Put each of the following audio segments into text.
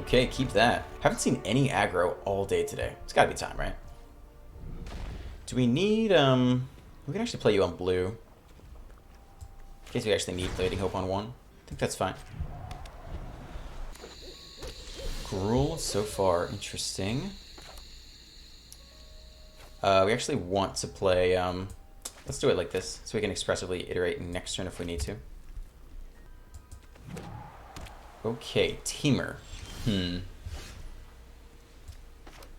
Okay, keep that. Haven't seen any aggro all day today. It's gotta be time, right? Do we need, we can actually play you on blue. In case we actually need Fading Hope on one. I think that's fine. Gruel so far, interesting. We actually want to play, let's do it like this, so we can expressively iterate next turn if we need to. Okay, Teamer.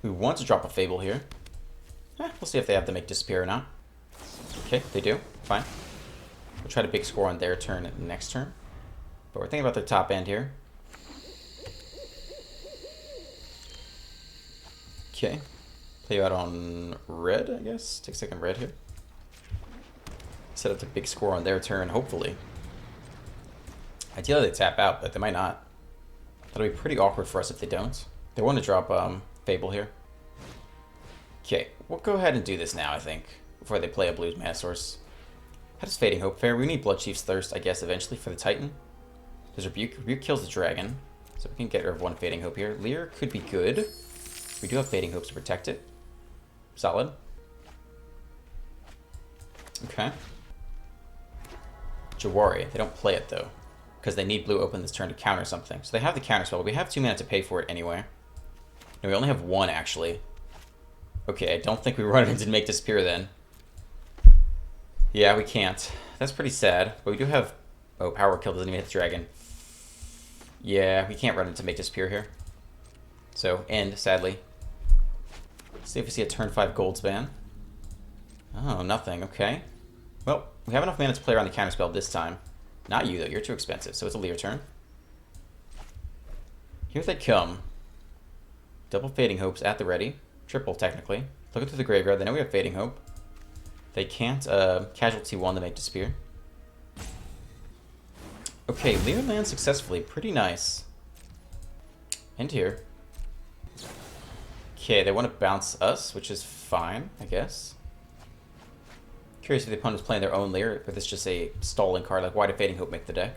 We want to drop a Fable here. We'll see if they have to make Disappear or not. Okay, they do. Fine. We'll try to big score on their turn next turn. But we're thinking about their top end here. Okay. Play you out on red, I guess. Take a second red here. Set up the big score on their turn, hopefully. Ideally they tap out, but they might not. That'll be pretty awkward for us if they don't. They want to drop Fable here. Okay, we'll go ahead and do this now, I think, before they play a Blues Mana Source. How does Fading Hope fare? We need Bloodchief's Thirst, I guess, eventually for the Titan. Because Rebuke. Rebuke kills the Dragon, so we can get rid of one Fading Hope here. Leer could be good. We do have Fading Hopes to protect it. Solid. Okay. Jawari. They don't play it, though, because they need blue open this turn to counter something. So they have the counter spell, but we have 2 mana to pay for it anyway. No, we only have 1, actually. Okay, I don't think we run it into Make Disappear then. Yeah, we can't. That's pretty sad. But we do have... Oh, Power Kill doesn't even hit the dragon. Yeah, we can't run into Make Disappear here. So, end, sadly. Let's see if we see a turn 5 Goldspan. Oh, nothing. Okay. Well, we have enough mana to play around the counterspell this time. Not you, though. You're too expensive, so it's a Leer turn. Here they come. Double Fading Hopes at the ready. Triple, technically. Looking through the graveyard. They know we have Fading Hope. They can't casualty 1 to Make Disappear. Okay, Leer lands successfully. Pretty nice. End here. Okay, they want to bounce us, which is fine, I guess. Curious if the opponent's playing their own Leer, or this is just a stalling card. Like, why did Fading Hope make the deck?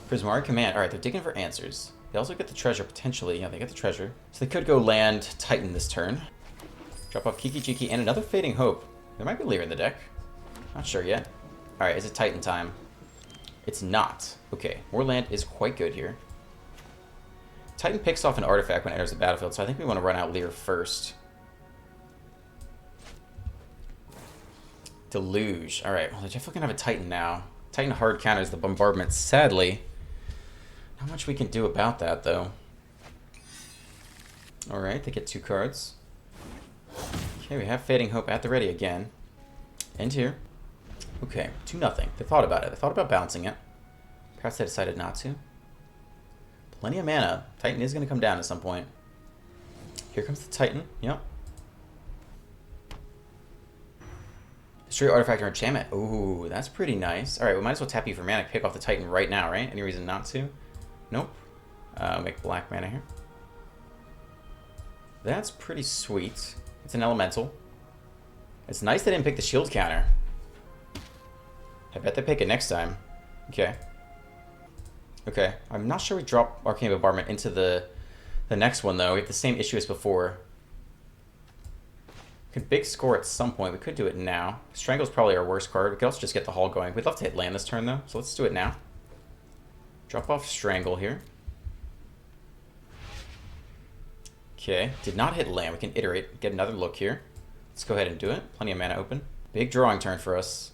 Prismari Command. Alright, they're digging for answers. They also get the treasure, potentially. Yeah, they get the treasure. So they could go land Titan this turn. Drop off Kiki Jiki and another Fading Hope. There might be Leer in the deck. Not sure yet. Alright, is it Titan time? It's not. Okay, more land is quite good here. Titan picks off an artifact when it enters the battlefield, so I think we want to run out Leer first. Deluge. Alright, well, they're definitely going to have a Titan now. Titan hard counters the bombardment, sadly. Not much we can do about that, though. Alright, they get 2 cards. Okay, we have Fading Hope at the ready again. End here. Okay, 2-0. They thought about it. They thought about bouncing it. Perhaps they decided not to. Plenty of mana. Titan is going to come down at some point. Here comes the Titan. Yep. Destroy artifact or enchantment. Ooh, that's pretty nice. Alright, we might as well tap you for mana. Pick off the Titan right now, right? Any reason not to? Nope. Make black mana here. That's pretty sweet. It's an elemental. It's nice they didn't pick the shield counter. I bet they pick it next time. Okay. Okay. I'm not sure we drop Arcane Bombardment into the next one, though. We have the same issue as before. We could big score at some point. We could do it now. Strangle's probably our worst card. We could also just get the Hall going. We'd love to hit land this turn, though, so let's do it now. Drop off Strangle here. Okay. Did not hit land. We can iterate. Get another look here. Let's go ahead and do it. Plenty of mana open. Big drawing turn for us.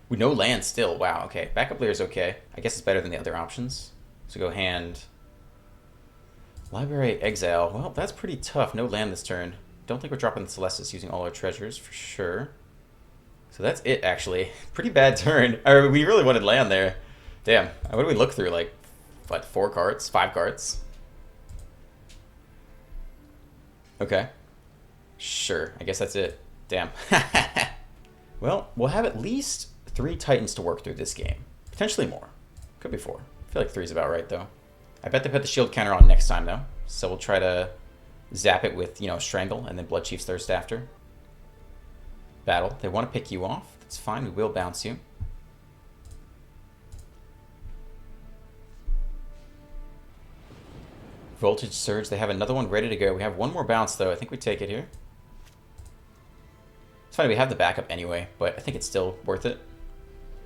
We know land still. Wow, okay. Backup Leer is okay. I guess it's better than the other options. So go hand. Library Exile. Well, that's pretty tough. No land this turn. Don't think we're dropping the Celestis using all our treasures for sure. So that's it, actually. Pretty bad turn. We really wanted land there. Damn. What did we look through? Like, what, 4 cards? 5 cards? Okay. Sure. I guess that's it. Damn. Well, we'll have at least 3 Titans to work through this game. Potentially more. Could be 4. I feel like 3 is about right, though. I bet they put the shield counter on next time, though. So we'll try to zap it with, you know, Strangle and then Bloodchief's Thirst after. Battle. They want to pick you off. That's fine. We will bounce you. Voltage Surge. They have another one ready to go. We have one more bounce, though. I think we take it here. It's funny, we have the backup anyway, but I think it's still worth it.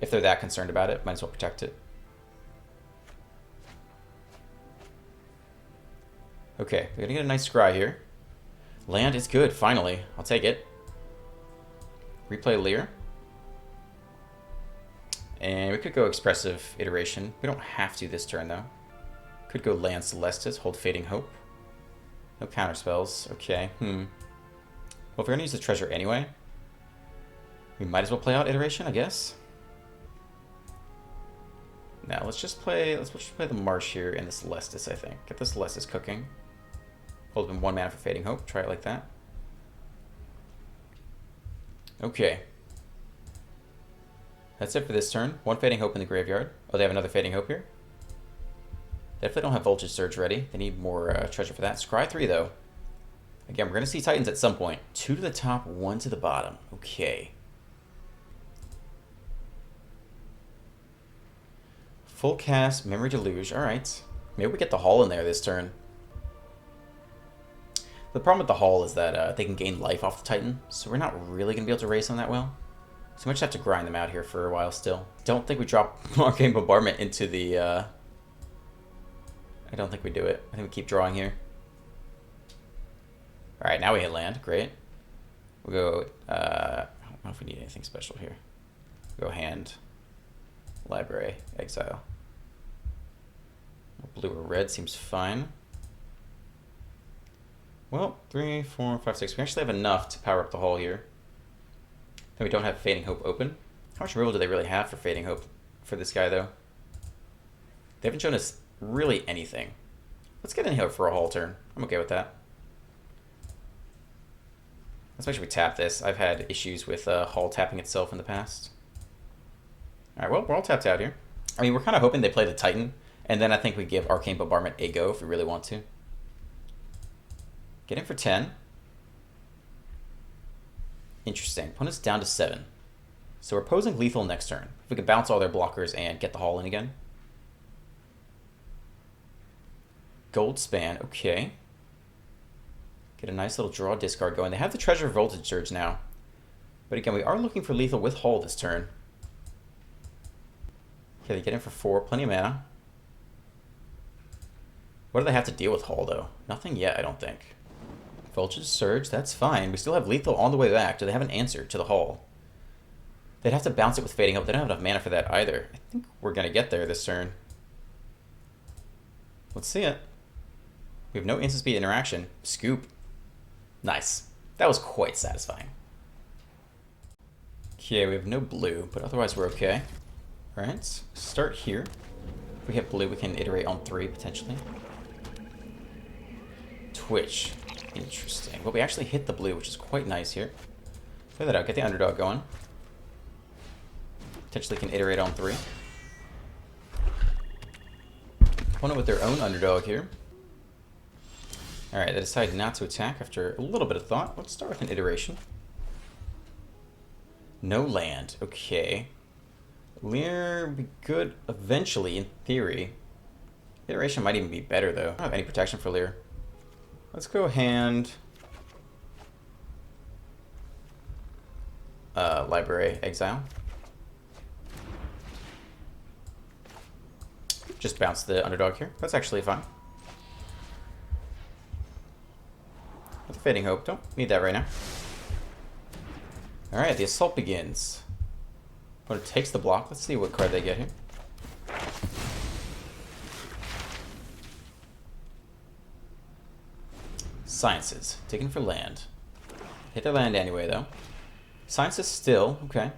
If they're that concerned about it, might as well protect it. Okay, we're gonna get a nice scry here. Land is good, finally. I'll take it. Replay Lear. And we could go Expressive Iteration. We don't have to this turn, though. Could go Land Celestis, hold Fading Hope. No counterspells. Okay, Well, if we're gonna use the treasure anyway, we might as well play out Iteration, I guess. Now let's just play the Marsh here and the Celestis, I think. Get the Celestis cooking. Hold him 1 mana for Fading Hope. Try it like that. Okay. That's it for this turn. 1 Fading Hope in the graveyard. Oh, they have another Fading Hope here. Definitely don't have Voltage Surge ready. They need more treasure for that. Scry 3, though. Again, we're going to see Titans at some point. 2 to the top, 1 to the bottom. Okay. Full cast, Memory Deluge. Alright. Maybe we get the Hall in there this turn. The problem with the Hall is that they can gain life off the Titan, so we're not really going to be able to race them that well. So we might just have to grind them out here for a while still. Don't think we drop Arcane Bombardment into the... I don't think we do it. I think we keep drawing here. Alright, now we hit land. Great. We'll go... I don't know if we need anything special here. We'll go hand, library, exile. Blue or red seems fine. Well, 3, 4, 5, 6. We actually have enough to power up the Hall here. And we don't have Fading Hope open. How much removal do they really have for Fading Hope for this guy, though? They haven't shown us really anything. Let's get in here for a Hall turn. I'm okay with that. Let's make sure we tap this. I've had issues with Hall tapping itself in the past. Alright, well, we're all tapped out here. I mean, we're kind of hoping they play the Titan, and then I think we give Arcane Bombardment a go if we really want to. Get in for 10. Interesting. Opponent's down to 7. So we're posing lethal next turn. If we could bounce all their blockers and get the Hall in again. Gold Span. Okay. Get a nice little draw discard going. They have the Treasure Voltage Surge now. But again, we are looking for lethal with Hall this turn. Okay, they get in for 4. Plenty of mana. What do they have to deal with Hall, though? Nothing yet, I don't think. Voltage Surge, that's fine. We still have lethal on the way back. Do they have an answer to the Hall? They'd have to bounce it with Fading Hope. They don't have enough mana for that either. I think we're going to get there this turn. Let's see it. We have no instant speed interaction. Scoop. Nice. That was quite satisfying. Okay, we have no blue, but otherwise we're okay. Alright, start here. If we hit blue, we can iterate on 3, potentially. Twitch. Interesting. Well, we actually hit the blue, which is quite nice here. Play that out. Get the underdog going. Potentially can iterate on 3. Opponent with their own underdog here. Alright, they decide not to attack after a little bit of thought. Let's start with an iteration. No land. Okay. Lear would be good eventually, in theory. Iteration might even be better, though. I don't have any protection for Lear. Let's go hand... library, exile. Just bounce the underdog here. That's actually fine. With the Fading Hope. Don't need that right now. Alright, the assault begins. Opponent takes the block. Let's see what card they get here. Sciences. Taken for land. Hit their land anyway, though. Sciences still. Okay.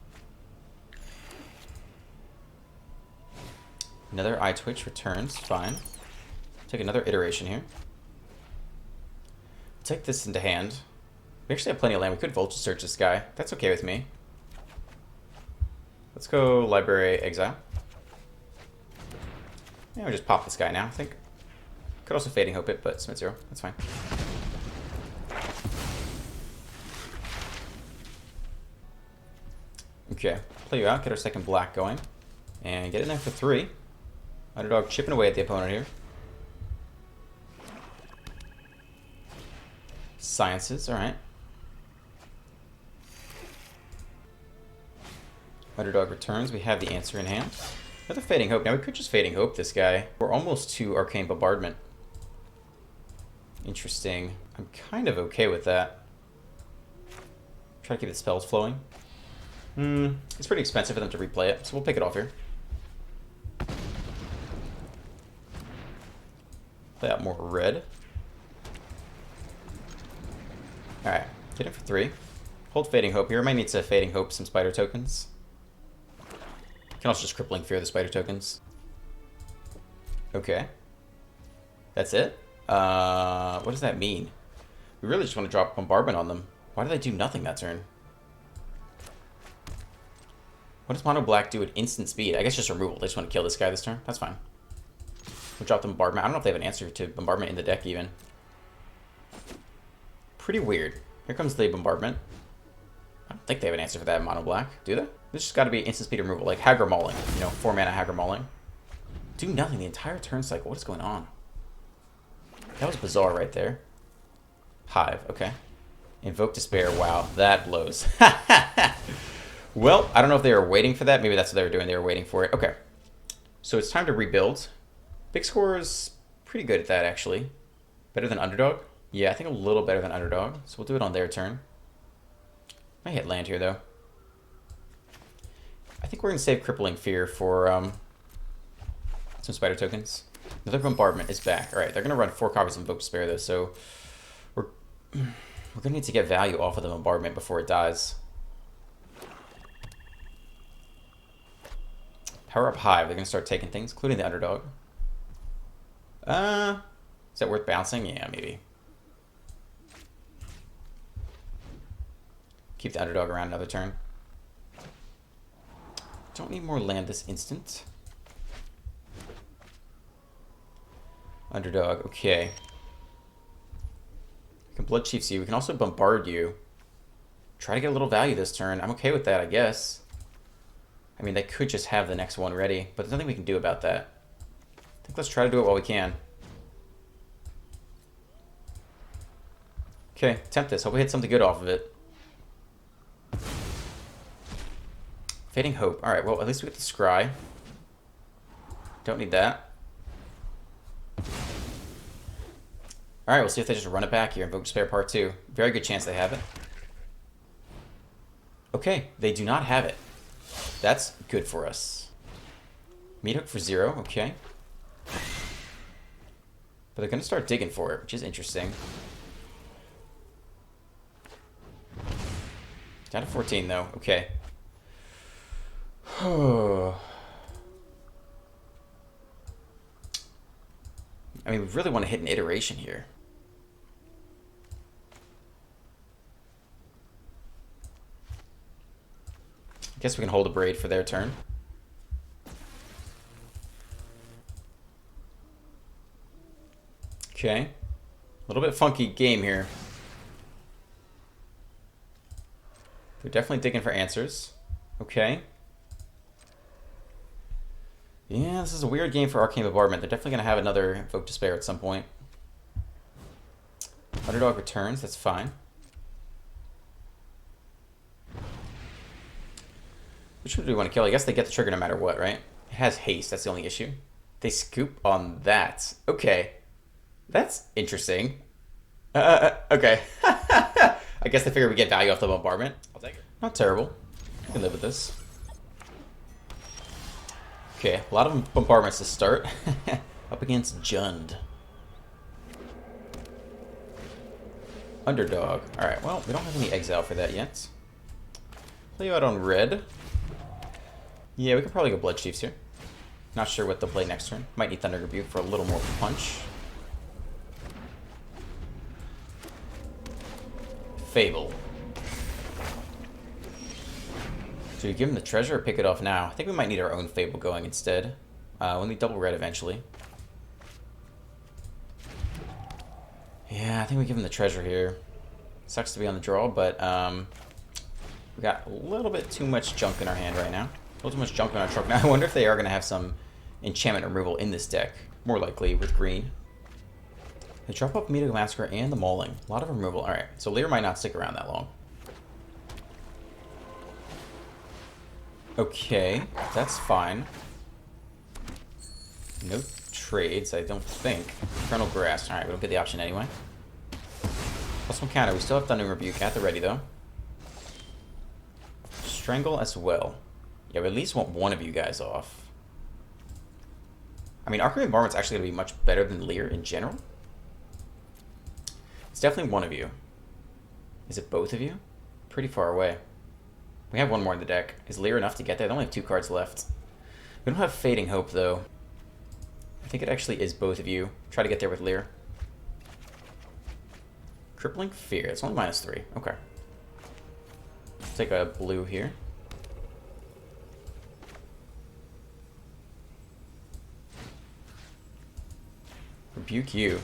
Another Eye Twitch returns. Fine. Take another iteration here. Take this into hand. We actually have plenty of land. We could Voltage Search this guy. That's okay with me. Let's go library, exile. Yeah, we'll just pop this guy now, I think. Could also Fading Hope it, but Smith 0. That's fine. Okay, play you out, get our second black going. And get in there for 3. Underdog chipping away at the opponent here. Sciences, alright. Underdog returns. We have the answer in hand. Another Fading Hope. Now we could just Fading Hope this guy. We're almost to Arcane Bombardment. Interesting. I'm kind of okay with that. Try to keep the spells flowing. It's pretty expensive for them to replay it, so we'll pick it off here. Play out more red. Alright, get in for 3. Hold Fading Hope here. Might need to Fading Hope some Spider tokens. Can also just Crippling Fear the Spider tokens. Okay. That's it? What does that mean? We really just want to drop Bombardment on them. Why did I do nothing that turn? What does Mono Black do at instant speed? I guess just removal. They just want to kill this guy this turn. That's fine. We'll drop the Bombardment. I don't know if they have an answer to Bombardment in the deck even. Pretty weird. Here comes the Bombardment. I don't think they have an answer for that in Mono Black. Do they? This just got to be instant speed removal. Like Hagra Mauling. You know, 4 mana Hagra Mauling. Do nothing the entire turn cycle. What is going on? That was bizarre right there. Hive. Okay. Invoke Despair. Wow. That blows. Well, I don't know if they were waiting for that. Maybe that's what they were doing. They were waiting for it. Okay. So it's time to rebuild. Big Score is pretty good at that, actually. Better than Underdog? Yeah, I think a little better than Underdog. So we'll do it on their turn. I hit land here, though. I think we're going to save Crippling Fear for some Spider tokens. Another Bombardment is back. All right, they're going to run 4 copies of Invoke Despair, though, so we're going to need to get value off of the Bombardment before it dies. Power up Hive. They're going to start taking things, including the Underdog. Is that worth bouncing? Yeah, maybe. Keep the Underdog around another turn. Don't need more land this instant. Underdog, okay. We can Blood Chiefs you. We can also bombard you. Try to get a little value this turn. I'm okay with that, I guess. I mean, they could just have the next one ready, but there's nothing we can do about that. I think let's try to do it while we can. Okay, attempt this. Hope we hit something good off of it. Fading Hope. Alright, well, at least we get the Scry. Don't need that. Alright, we'll see if they just run it back here. Invoke Despair Part 2. Very good chance they have it. Okay, they do not have it. That's good for us. Meat Hook for 0, okay. But they're going to start digging for it, which is interesting. Down to 14, though. Okay. I mean, we really want to hit an iteration here. I guess we can hold a Braid for their turn. Okay. A little bit funky game here. They're definitely digging for answers. Okay. Yeah, this is a weird game for Arcane Bombardment. They're definitely going to have another Invoke Despair at some point. Underdog returns, that's fine. Which one do we want to kill? I guess they get the trigger no matter what, right? It has haste, that's the only issue. They scoop on that. Okay. That's interesting. Okay. I guess they figure we get value off the Bombardment. I'll take it. Not terrible. I can live with this. Okay, a lot of Bombardments to start. Up against Jund. Underdog. Alright, well, we don't have any exile for that yet. Play you out on red. Yeah, we could probably go Blood Chiefs here. Not sure what they'll play next turn. Might need Thunder Rebuke for a little more punch. Fable. Do we give him the treasure or pick it off now? I think we might need our own Fable going instead. We'll need double red eventually. Yeah, I think we give him the treasure here. Sucks to be on the draw, but we got a little bit too much junk in our hand right now. A little too much junk in our truck now. I wonder if they are going to have some enchantment removal in this deck. More likely with green. They drop up Meteor Massacre and the Mauling. A lot of removal. Alright, so Lear might not stick around that long. Okay, that's fine. No trades, I don't think. Infernal Grasp. Alright, we don't get the option anyway. Plus one counter. We still have Thundering Rebuke at the ready, though. Strangle as well. Yeah, we at least want one of you guys off. I mean, ARCANE Bombardment's actually going to be much better than Lear in general. It's definitely one of you. Is it both of you? Pretty far away. We have one more in the deck. Is Lear enough to get there? They only have 2 cards left. We don't have Fading Hope, though. I think it actually is both of you. Try to get there with Lear. Crippling Fear. It's only -3. Okay. Take a blue here. Rebuke you.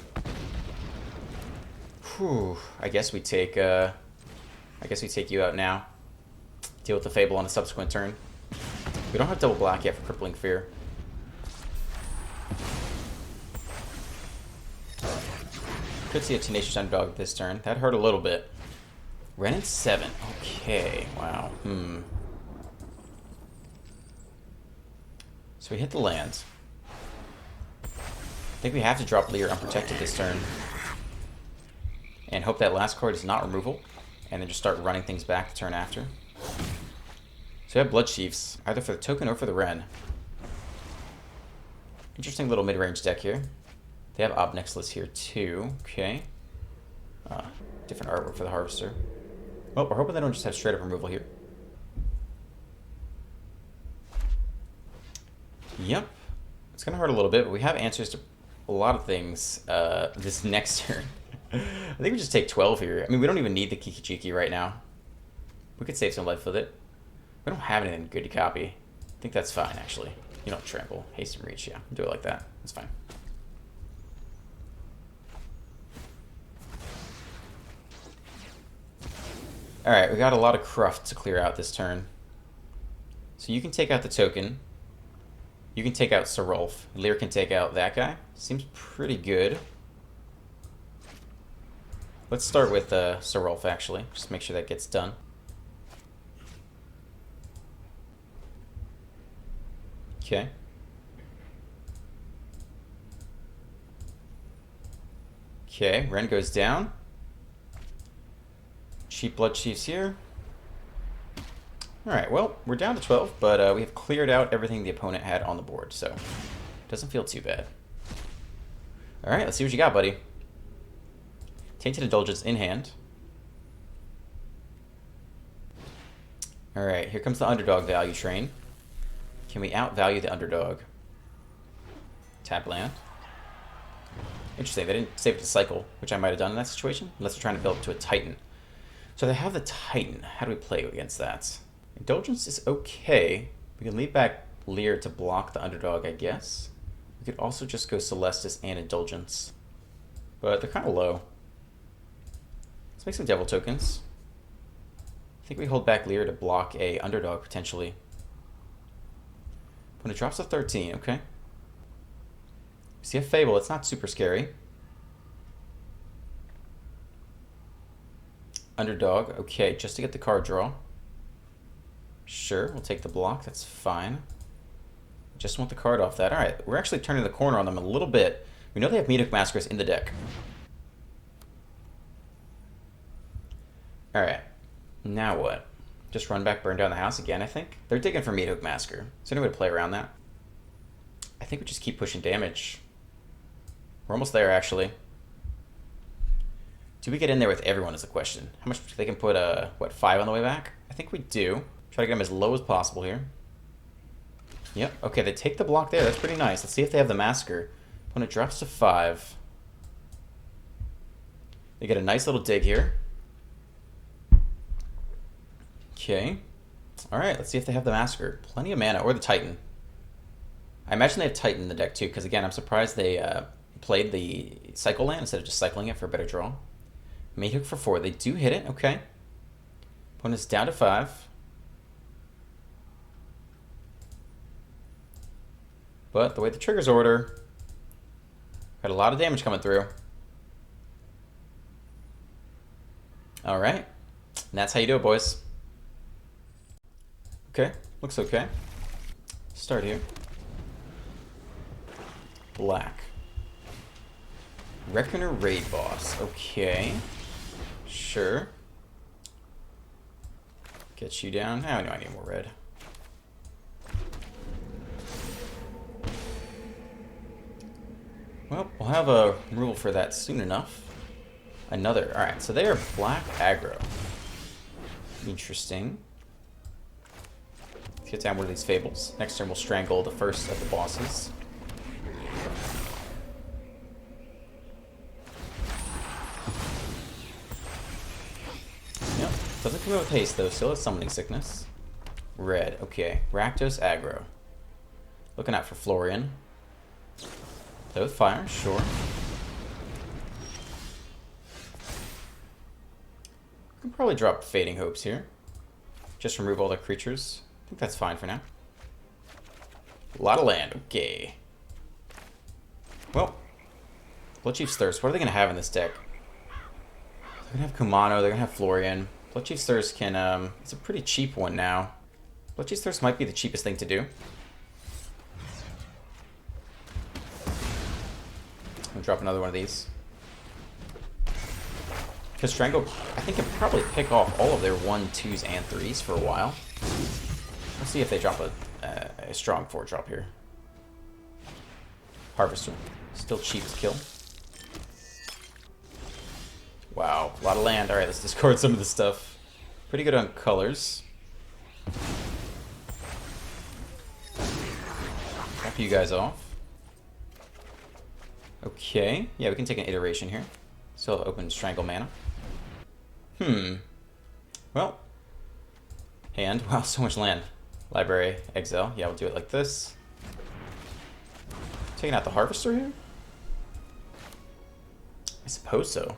Whew. I guess we take you out now. Deal with the Fable on a subsequent turn. We don't have double black yet for Crippling Fear. Could see a Tenacious Underdog this turn. That hurt a little bit. Ren at 7. Okay. Wow. So we hit the land. I think we have to drop Lear unprotected this turn. And hope that last card is not removal. And then just start running things back the turn after. So we have Blood Chiefs, either for the token or for the Ren. Interesting little mid-range deck here. They have Obnexless here too. Okay. Different artwork for the Harvester. Well, we're hoping they don't just have straight up removal here. Yep. It's going to hurt a little bit, but we have answers to a lot of things this next turn. I think we just take 12 here. I mean, we don't even need the Kiki-Jiki right now. We could save some life with it. We don't have anything good to copy. I think that's fine, actually. You don't trample. Haste and reach, yeah. Do it like that. That's fine. Alright, we got a lot of cruft to clear out this turn. So you can take out the token. You can take out Serulf. Lear can take out that guy. Seems pretty good. Let's start with Serulf, actually. Just make sure that gets done. Okay. Okay, Ren goes down. Cheap Blood Chiefs here. Alright, well, we're down to 12, but we have cleared out everything the opponent had on the board, so it doesn't feel too bad. Alright, let's see what you got, buddy. Tainted Indulgence in hand. Alright, here comes the underdog value train. Can we outvalue the underdog? Tap land. Interesting, they didn't save it to cycle, which I might have done in that situation, unless they're trying to build it to a Titan. So they have the Titan. How do we play against that? Indulgence is okay. We can leave back Lear to block the underdog, I guess. We could also just go Celestis and Indulgence. But they're kind of low. Let's make some Devil tokens. I think we hold back Lear to block a underdog, potentially. When it drops to 13, okay. See a Fable, it's not super scary. Underdog, okay, just to get the card draw. Sure, we'll take the block, that's fine. Just want the card off that. Alright, we're actually turning the corner on them a little bit. We know they have Meteor Massacres in the deck. Alright, now what? Just run back, burn down the house again, I think? They're digging for Meteor Massacre. Is there any way to play around that? I think we just keep pushing damage. We're almost there, actually. Do we get in there with everyone is the question. How much they can put, what, 5 on the way back? I think we do. Try to get them as low as possible here. Yep, okay, they take the block there. That's pretty nice. Let's see if they have the Massacre. When it drops to 5, they get a nice little dig here. Okay. Alright, let's see if they have the Massacre. Plenty of mana, or the Titan. I imagine they have Titan in the deck, too, because, again, I'm surprised they played the Cycle Land instead of just cycling it for a better draw. Mate hook for 4. They do hit it. Okay. Opponent's down to 5. But the way the triggers order, got a lot of damage coming through. All right. And that's how you do it, boys. Okay. Looks okay. Start here. Black. Reckoner Raid Boss. Okay. Sure. Get you down. Oh, no, I need more red. Well, we'll have a removal for that soon enough. Another. Alright, so they are black aggro. Interesting. Let's get down one of these fables. Next turn we'll strangle the first of the bosses. Yep. Doesn't come out with haste though, still has summoning sickness. Red, okay. Rakdos aggro. Looking out for Florian. Play with fire, sure. We can probably drop Fading Hopes here. Just remove all the creatures. I think that's fine for now. A lot of land, okay. Well, Bloodchief's Thirst, what are they going to have in this deck? They're going to have Kumano, they're going to have Florian. Bloodchief's Thirst can, it's a pretty cheap one now. Bloodchief's Thirst might be the cheapest thing to do. I'll drop another one of these. Because Strangle, I think, can probably pick off all of their 1, 2s, and 3s for a while. Let's see if they drop a strong 4-drop here. Harvester. Still cheap to kill. Wow, a lot of land. Alright, let's discard some of this stuff. Pretty good on colors. Drop you guys off. Okay, yeah, we can take an iteration here. Still have open Strangle mana. Well. And, wow, so much land. Library, exile. Yeah, we'll do it like this. Taking out the Harvester here? I suppose so.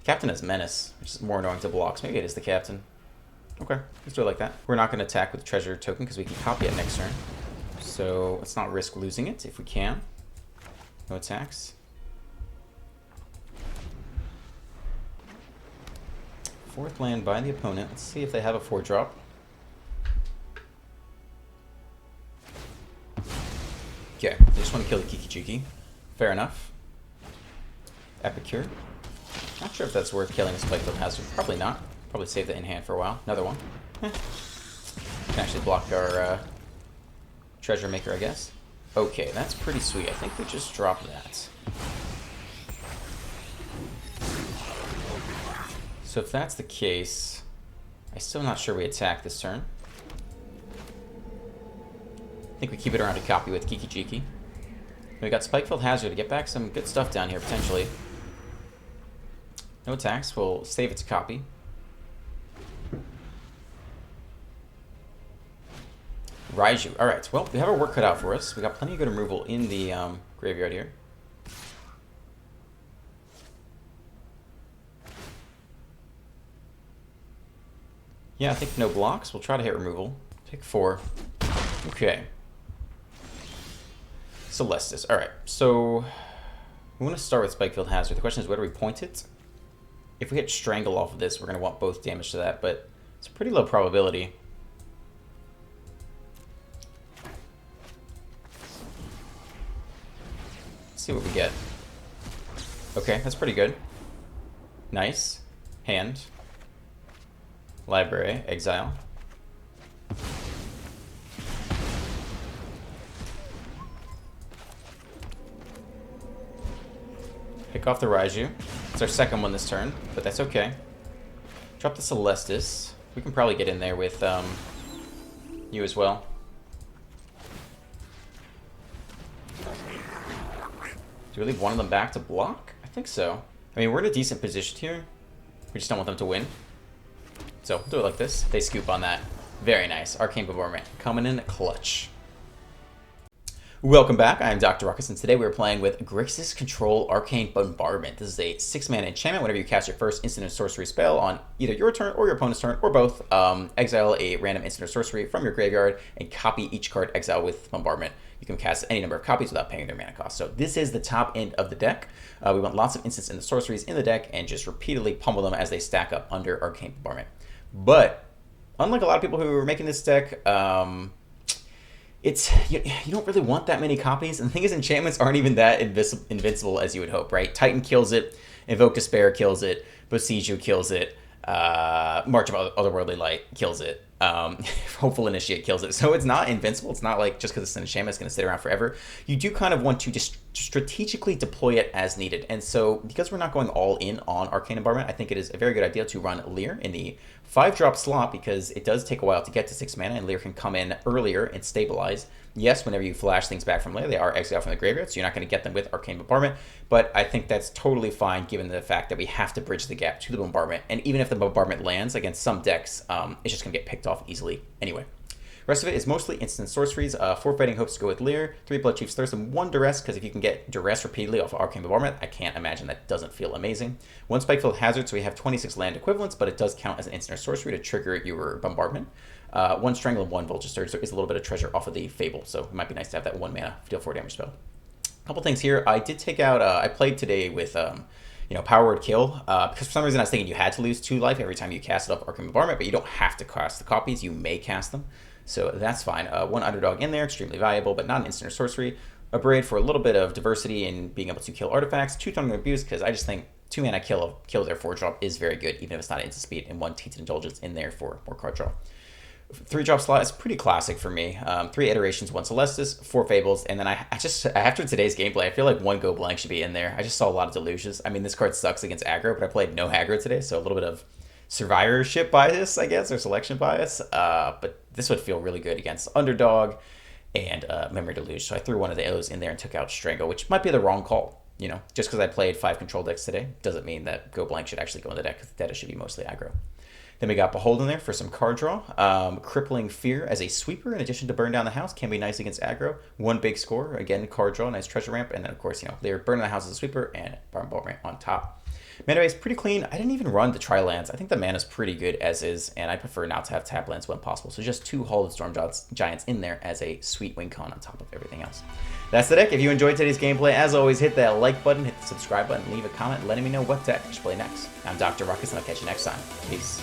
Captain is Menace, which is more annoying to blocks. Maybe it is the Captain. Okay, let's do it like that. We're not going to attack with Treasure Token because we can copy it next turn. So let's not risk losing it if we can. No attacks. Fourth land by the opponent. Let's see if they have a 4-drop. Okay, they just want to kill the Kiki-Jiki. Fair enough. Epicure. Not sure if that's worth killing a Spikefield Hazard. Probably not. Probably save it in hand for a while. Another one. Can actually block our Treasure Maker, I guess. Okay, that's pretty sweet. I think we just dropped that. So if that's the case, I'm still not sure we attack this turn. I think we keep it around to copy with Kiki-Jiki. We got Spikefield Hazard to get back some good stuff down here, potentially. No attacks. We'll save it to copy. Raiju. Alright, well, we have our work cut out for us. We got plenty of good removal in the graveyard here. Yeah, I think no blocks. We'll try to hit removal. Pick 4. Okay. Celestis. Alright, so we want to start with Spikefield Hazard. The question is, where do we point it? If we hit Strangle off of this, we're going to want both damage to that, but it's a pretty low probability. Let's see what we get. Okay, that's pretty good. Nice. Hand. Library. Exile. Pick off the Raiju. It's our second one this turn, but that's okay. Drop the Celestis. We can probably get in there with you as well. Do we leave one of them back to block? I think so. I mean, we're in a decent position here. We just don't want them to win. So we'll do it like this. They scoop on that. Very nice. Arcane Bombardment coming in clutch. Welcome back, I am Dr. Ruckus, and today we're playing with Grixis Control Arcane Bombardment. This is a 6-mana enchantment. Whenever you cast your first instant or sorcery spell on either your turn or your opponent's turn, or both, exile a random instant or sorcery from your graveyard and copy each card exile with Bombardment. You can cast any number of copies without paying their mana cost. So this is the top end of the deck. We want lots of instants and the sorceries in the deck and just repeatedly pummel them as they stack up under Arcane Bombardment. But unlike a lot of people who are making this deck, it's you don't really want that many copies. And the thing is, enchantments aren't even that invincible as you would hope, right? Titan kills it, Invoke Despair kills it, Bosiju kills it, March of Otherworldly Light kills it, Hopeful Initiate kills it. So it's not invincible. It's not like just because it's an enchantment, it's going to sit around forever. You do kind of want to just strategically deploy it as needed. And so because we're not going all in on Arcane Bombardment, I think it is a very good idea to run Leer in the 5-drop slot because it does take a while to get to 6 mana, and Leer can come in earlier and stabilize. Yes, whenever you flash things back from Leer, they are exiled from the graveyard, so you're not going to get them with Arcane Bombardment, but I think that's totally fine given the fact that we have to bridge the gap to the Bombardment, and even if the Bombardment lands against some decks, it's just going to get picked off easily anyway. The rest of it is mostly instant sorceries. 4 Fighting Hopes to go with Leer, 3 Bloodchief's Thirst, and 1 Duress, because if you can get Duress repeatedly off of Arcane Bombardment, I can't imagine that doesn't feel amazing. 1 Spikefield Hazard, so we have 26 land equivalents, but it does count as an instant or sorcery to trigger your Bombardment. 1 Strangle and 1 Vulture Surge, so is a little bit of treasure off of the Fable, so it might be nice to have that 1 mana deal 4 damage spell. A couple things here. I did take out, I played today with Power Word Kill, because for some reason I was thinking you had to lose 2 life every time you cast it off Arcane Bombardment, but you don't have to cast the copies, you may cast them. So that's fine. 1 Underdog in there, extremely valuable, but not an instant or sorcery. A Braid for a little bit of diversity in being able to kill artifacts. 2 Thundering Abuse, because I just think 2 mana kill their 4-drop is very good, even if it's not instant speed, and 1 Tainted Indulgence in there for more card draw. 3-drop slot is pretty classic for me. 3 Iterations, 1 Celestis, 4 Fables, and then I just, after today's gameplay, I feel like 1 Go Blank should be in there. I just saw a lot of Delusions. I mean, this card sucks against aggro, but I played no aggro today, so a little bit of survivorship bias, I guess, or selection bias. But this would feel really good against Underdog and Memory Deluge. So I threw one of those in there and took out Strangle, which might be the wrong call. Just because I played 5 control decks today doesn't mean that Go Blank should actually go in the deck, because the deck should be mostly aggro. Then we got Behold in there for some card draw. Crippling Fear as a sweeper, in addition to Burn Down the House, can be nice against aggro. 1 big score, again, card draw, nice treasure ramp. And then, of course, they're Burn Down the House as a sweeper and Bombardment on top. Mana base pretty clean. I didn't even run the Tri-Lands. I think the mana's pretty good as is, and I prefer not to have tap lands when possible. So just 2 Halted Storm Giants in there as a sweet win con on top of everything else. That's the deck. If you enjoyed today's gameplay, as always, hit that like button, hit the subscribe button, leave a comment, letting me know what deck I should play next. I'm Dr. Ruckus, and I'll catch you next time. Peace.